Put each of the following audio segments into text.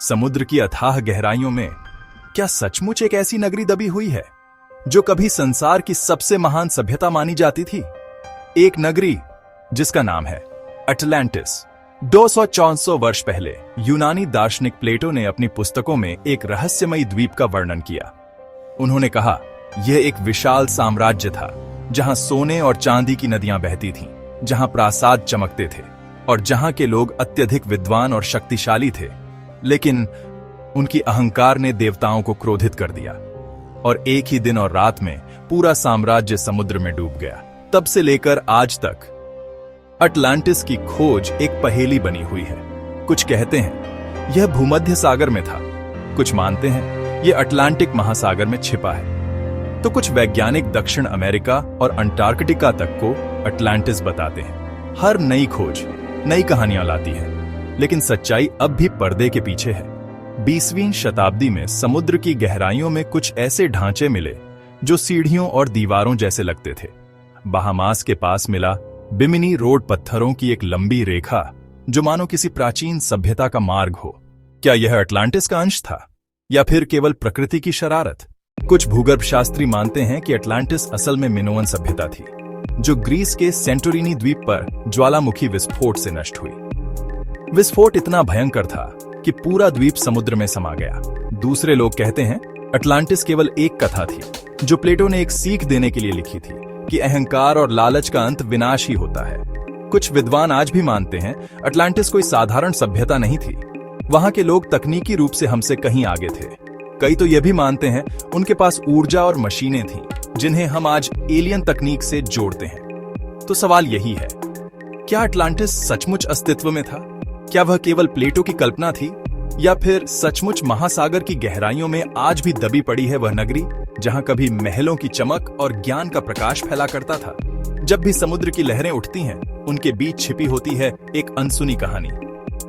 समुद्र की अथाह गहराइयों में क्या सचमुच एक ऐसी नगरी दबी हुई है जो कभी संसार की सबसे महान सभ्यता मानी जाती थी? एक नगरी जिसका नाम है अटलांटिस। 200-400 वर्ष पहले यूनानी दार्शनिक प्लेटो ने अपनी पुस्तकों में एक रहस्यमयी द्वीप का वर्णन किया। उन्होंने कहा, यह एक विशाल साम्राज्य था जहां सोने और चांदी की नदियां बहती थीं, जहां प्रासाद चमकते थे और जहां के लोग अत्यधिक विद्वान और शक्तिशाली थे। लेकिन उनकी अहंकार ने देवताओं को क्रोधित कर दिया और एक ही दिन और रात में पूरा साम्राज्य समुद्र में डूब गया। तब से लेकर आज तक अटलांटिस की खोज एक पहेली बनी हुई है। कुछ कहते हैं यह भूमध्य सागर में था, कुछ मानते हैं यह अटलांटिक महासागर में छिपा है, तो कुछ वैज्ञानिक दक्षिण अमेरिका और अंटार्कटिका तक को अटलांटिस बताते हैं। हर नई खोज नई कहानियां लाती है, लेकिन सच्चाई अब भी पर्दे के पीछे है। 20वीं शताब्दी में समुद्र की गहराइयों में कुछ ऐसे ढांचे मिले जो सीढ़ियों और दीवारों जैसे लगते थे। बहामास के पास मिला बिमिनी रोड पत्थरों की एक लंबी रेखा जो मानो किसी प्राचीन सभ्यता का मार्ग हो। क्या यह अटलांटिस का अंश था या फिर केवल प्रकृति की शरारत? कुछ भूगर्भशास्त्री मानते हैं कि अटलांटिस असल में मिनोअन सभ्यता थी जो ग्रीस के सेंटोरिनी द्वीप पर ज्वालामुखी विस्फोट से नष्ट हुई। विस्फोट इतना भयंकर था कि पूरा द्वीप समुद्र में समा गया। दूसरे लोग कहते हैं अटलांटिस केवल एक कथा थी जो प्लेटो ने एक सीख देने के लिए लिखी थी कि अहंकार और लालच का अंत विनाश ही होता है। कुछ विद्वान आज भी मानते हैं अटलांटिस कोई साधारण सभ्यता नहीं थी। वहां के लोग तकनीकी रूप से हमसे कहीं आगे थे। कई तो यह भी मानते हैं उनके पास ऊर्जा और मशीनें थीं जिन्हें हम आज एलियन तकनीक से जोड़ते हैं। तो सवाल यही है, क्या अटलांटिस सचमुच अस्तित्व में था? क्या वह केवल प्लेटो की कल्पना थी या फिर सचमुच महासागर की गहराइयों में आज भी दबी पड़ी है वह नगरी जहां कभी महलों की चमक और ज्ञान का प्रकाश फैला करता था? जब भी समुद्र की लहरें उठती हैं, उनके बीच छिपी होती है एक अनसुनी कहानी,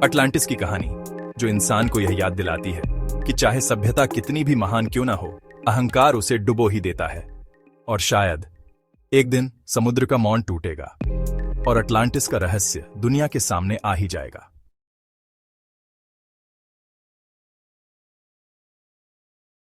अटलांटिस की कहानी, जो इंसान को यह याद दिलाती है कि चाहे सभ्यता कितनी भी महान क्यों ना हो, अहंकार उसे डुबो ही देता है। और शायद एक दिन समुद्र का मौन टूटेगा और अटलांटिस का रहस्य दुनिया के सामने आ ही जाएगा।